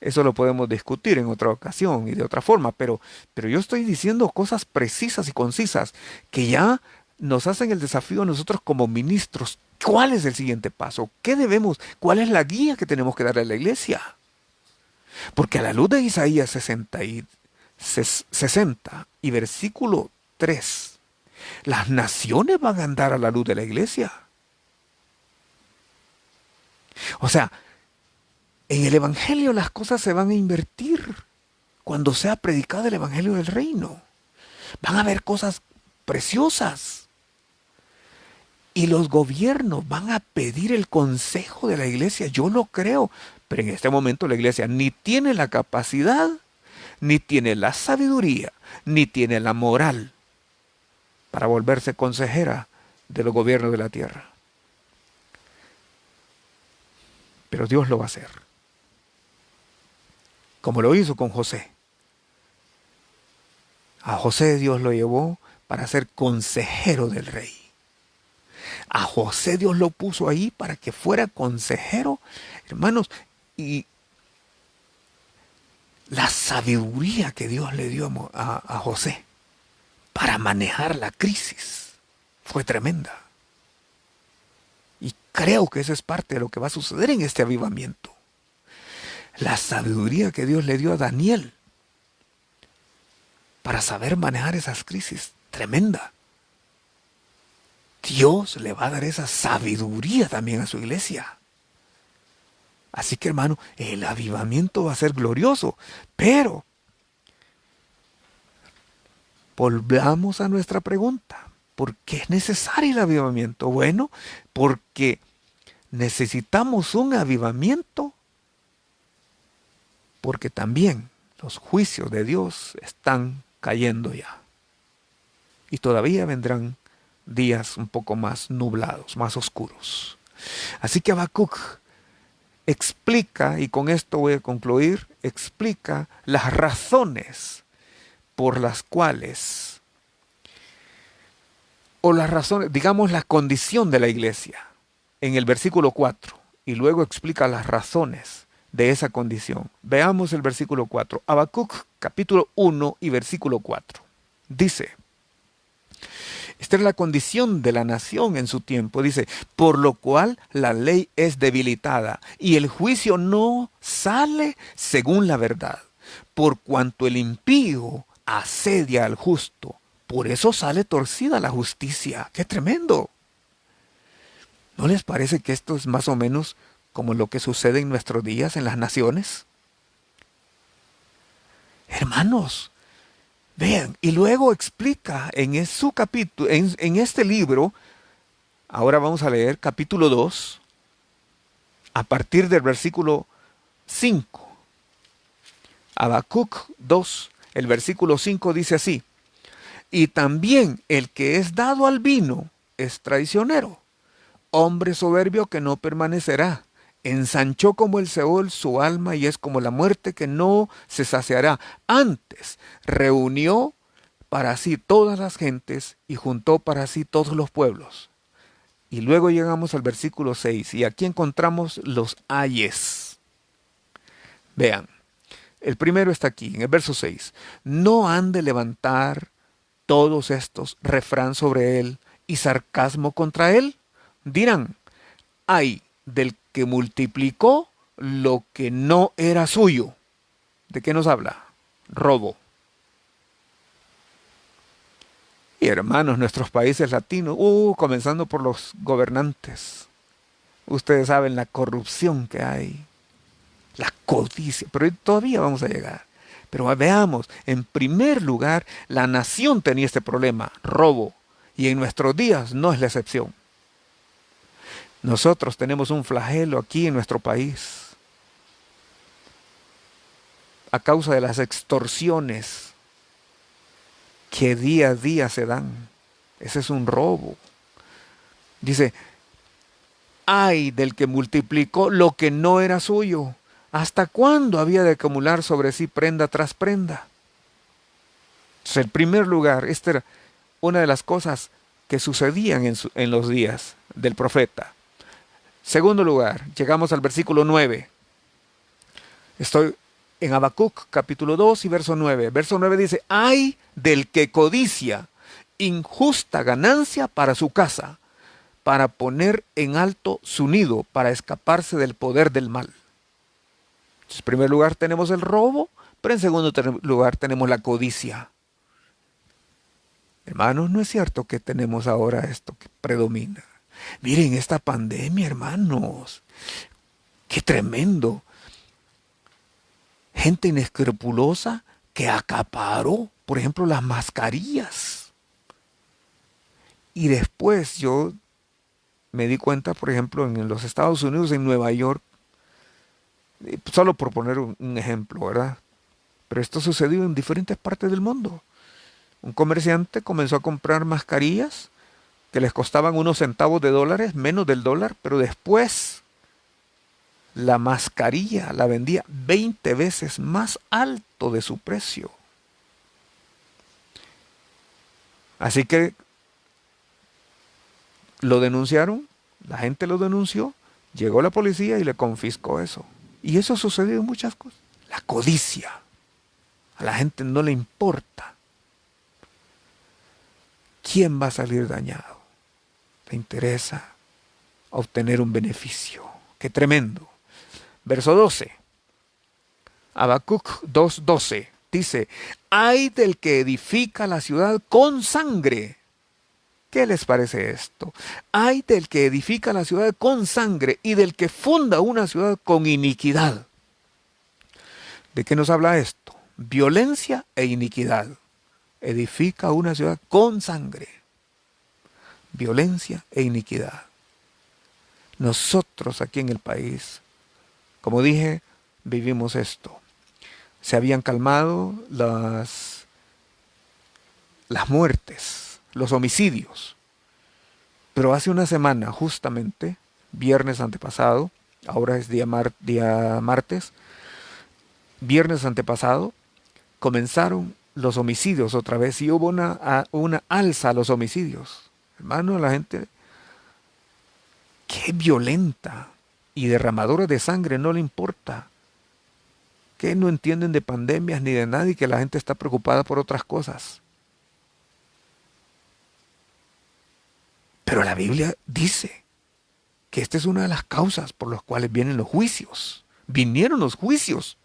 eso lo podemos discutir en otra ocasión y de otra forma. Pero yo estoy diciendo cosas precisas y concisas que ya nos hacen el desafío a nosotros como ministros. ¿Cuál es el siguiente paso? ¿Qué debemos? ¿Cuál es la guía que tenemos que darle a la iglesia? Porque a la luz de Isaías 60 y versículo 3, las naciones van a andar a la luz de la iglesia. O sea, en el Evangelio las cosas se van a invertir cuando sea predicado el Evangelio del Reino. Van a haber cosas preciosas. Y los gobiernos van a pedir el consejo de la iglesia. Yo lo creo. Pero en este momento la iglesia ni tiene la capacidad, ni tiene la sabiduría, ni tiene la moral para volverse consejera de los gobiernos de la tierra. Pero Dios lo va a hacer. Como lo hizo con José. A José Dios lo llevó para ser consejero del rey. A José Dios lo puso ahí para que fuera consejero, hermanos, y la sabiduría que Dios le dio a José para manejar la crisis fue tremenda. Y creo que eso es parte de lo que va a suceder en este avivamiento. La sabiduría que Dios le dio a Daniel para saber manejar esas crisis, tremenda. Dios le va a dar esa sabiduría también a su iglesia. Así que, hermano, el avivamiento va a ser glorioso. Pero volvamos a nuestra pregunta. ¿Por qué es necesario el avivamiento? Bueno, porque necesitamos un avivamiento, porque también los juicios de Dios están cayendo ya. y todavía vendrán días un poco más nublados, más oscuros. Así que Habacuc explica, y con esto voy a concluir, explica las razones por las cuales, o las razones, digamos la condición de la iglesia, en el versículo 4, y luego explica las razones de esa condición. Veamos el versículo 4, Habacuc capítulo 1 y versículo 4. Dice, esta es la condición de la nación en su tiempo. Dice, por lo cual la ley es debilitada y el juicio no sale según la verdad. Por cuanto el impío asedia al justo, por eso sale torcida la justicia. ¡Qué tremendo! ¿No les parece que esto es más o menos como lo que sucede en nuestros días en las naciones? Hermanos, vean, y luego explica en su capítulo, en este libro, ahora vamos a leer capítulo 2, a partir del versículo 5. Habacuc 2, el versículo 5 dice así, y también el que es dado al vino es traicionero, hombre soberbio que no permanecerá. Ensanchó como el Seol su alma y es como la muerte que no se saciará. Antes reunió para sí todas las gentes y juntó para sí todos los pueblos. Y luego llegamos al versículo 6 y aquí encontramos los ayes. Vean, el primero está aquí, en el verso 6. No han de levantar todos estos refrán sobre él y sarcasmo contra él. Dirán, ay del que multiplicó lo que no era suyo. ¿De qué nos habla? Robo. Y hermanos, nuestros países latinos, comenzando por los gobernantes. Ustedes saben la corrupción que hay, la codicia, pero todavía vamos a llegar. Pero veamos, en primer lugar, la nación tenía este problema, robo, y en nuestros días no es la excepción. Nosotros tenemos un flagelo aquí en nuestro país a causa de las extorsiones que día a día se dan. Ese es un robo. Dice, ay del que multiplicó lo que no era suyo. ¿Hasta cuándo había de acumular sobre sí prenda tras prenda? Entonces, en primer lugar, esta era una de las cosas que sucedían en los días del profeta. Segundo lugar, llegamos al versículo 9. Estoy en Habacuc capítulo 2 y verso 9. Verso 9 dice, ay del que codicia injusta ganancia para su casa, para poner en alto su nido, para escaparse del poder del mal. Entonces, en primer lugar tenemos el robo, pero en segundo lugar tenemos la codicia. Hermanos, no es cierto que tenemos ahora esto que predomina. Miren esta pandemia, hermanos. Qué tremendo. Gente inescrupulosa que acaparó, por ejemplo, las mascarillas. Y después yo me di cuenta, por ejemplo, en los Estados Unidos, en Nueva York, solo por poner un ejemplo, ¿verdad? Pero esto sucedió en diferentes partes del mundo. Un comerciante comenzó a comprar mascarillas que les costaban unos centavos de dólares, menos del dólar, pero después la mascarilla la vendía 20 veces más alto de su precio. Así que lo denunciaron, la gente lo denunció, llegó la policía y le confiscó eso. Y eso ha sucedido en muchas cosas. La codicia. A la gente no le importa quién va a salir dañado. Le interesa obtener un beneficio. ¡Qué tremendo! Verso 12. Habacuc 2:12 dice, ay del que edifica la ciudad con sangre. ¿Qué les parece esto? Ay del que edifica la ciudad con sangre y del que funda una ciudad con iniquidad. ¿De qué nos habla esto? Violencia e iniquidad. Edifica una ciudad con sangre. Violencia e iniquidad. Nosotros aquí en el país, como dije, vivimos esto. Se habían calmado las muertes, los homicidios. Pero hace una semana, justamente, viernes antepasado, ahora es día martes, viernes antepasado, comenzaron los homicidios otra vez y hubo una alza a los homicidios. Hermano, la gente, qué violenta y derramadora de sangre, no le importa. Que no entienden de pandemias ni de nada y que la gente está preocupada por otras cosas. Pero la Biblia dice que esta es una de las causas por las cuales vienen los juicios. Vinieron los juicios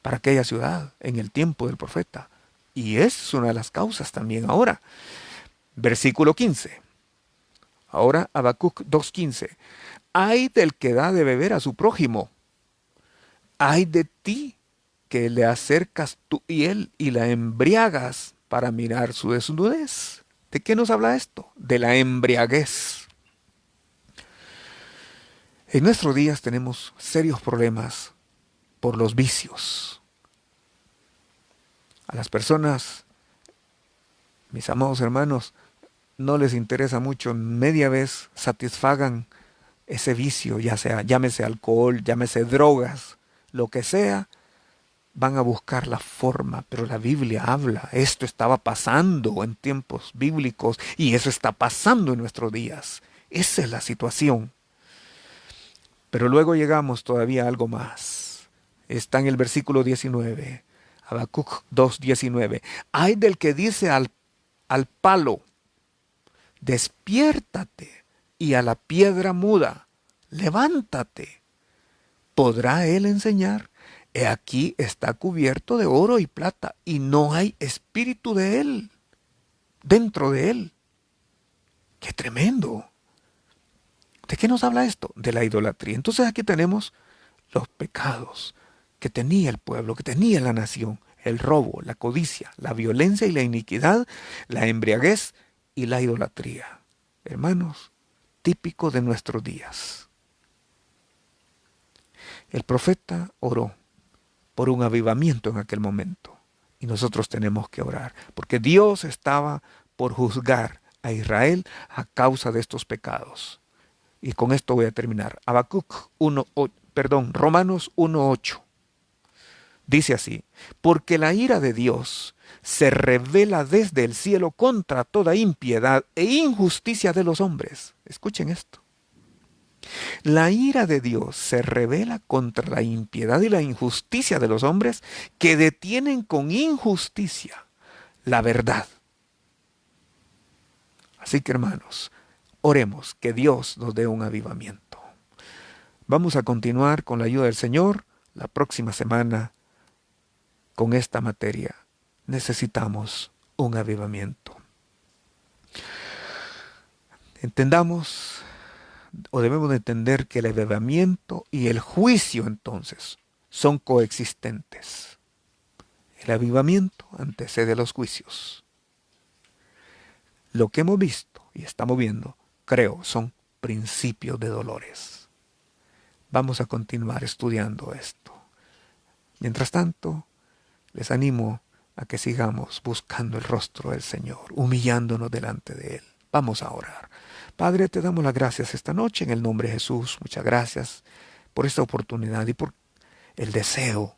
para aquella ciudad en el tiempo del profeta. Y es una de las causas también ahora. Versículo 15. Ahora Habacuc 2:15. Ay del que da de beber a su prójimo. Ay de ti que le acercas tu hiel y la embriagas para mirar su desnudez. ¿De qué nos habla esto? De la embriaguez. En nuestros días tenemos serios problemas por los vicios. A las personas, mis amados hermanos, no les interesa mucho, media vez satisfagan ese vicio, ya sea, llámese alcohol, llámese drogas, lo que sea, van a buscar la forma, pero la Biblia habla, esto estaba pasando en tiempos bíblicos y eso está pasando en nuestros días. Esa es la situación. Pero luego llegamos todavía a algo más. Está en el versículo 19, Habacuc 2:19. Ay del que dice al palo, despiértate, y a la piedra muda, levántate. ¿Podrá él enseñar? He aquí está cubierto de oro y plata, y no hay espíritu de él, dentro de él. ¡Qué tremendo! ¿De qué nos habla esto? De la idolatría. Entonces aquí tenemos los pecados que tenía el pueblo, que tenía la nación. El robo, la codicia, la violencia y la iniquidad, la embriaguez y la idolatría. Hermanos, típico de nuestros días. El profeta oró por un avivamiento en aquel momento. Y nosotros tenemos que orar, porque Dios estaba por juzgar a Israel a causa de estos pecados. Y con esto voy a terminar. Romanos 1:8. Dice así: porque la ira de Dios se revela desde el cielo contra toda impiedad e injusticia de los hombres. Escuchen esto. La ira de Dios se revela contra la impiedad y la injusticia de los hombres que detienen con injusticia la verdad. Así que, hermanos, oremos que Dios nos dé un avivamiento. Vamos a continuar con la ayuda del Señor la próxima semana con esta materia. Necesitamos un avivamiento. Entendamos, o debemos de entender, que el avivamiento y el juicio entonces son coexistentes. El avivamiento antecede los juicios. Lo que hemos visto y estamos viendo, creo, son principios de dolores. Vamos a continuar estudiando esto. Mientras tanto, les animo a que sigamos buscando el rostro del Señor, humillándonos delante de Él. Vamos a orar. Padre, te damos las gracias esta noche en el nombre de Jesús. Muchas gracias por esta oportunidad y por el deseo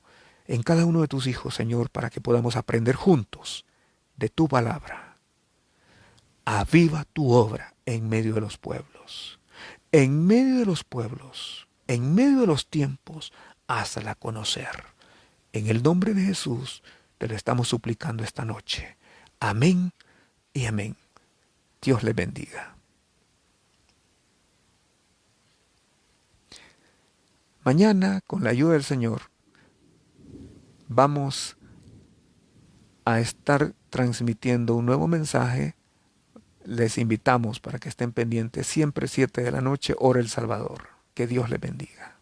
en cada uno de tus hijos, Señor, para que podamos aprender juntos de tu palabra. Aviva tu obra en medio de los pueblos. En medio de los pueblos, en medio de los tiempos, hazla conocer. En el nombre de Jesús te lo estamos suplicando esta noche. Amén y amén. Dios les bendiga. Mañana, con la ayuda del Señor, vamos a estar transmitiendo un nuevo mensaje. Les invitamos para que estén pendientes siempre 7 de la noche, hora El Salvador. Que Dios les bendiga.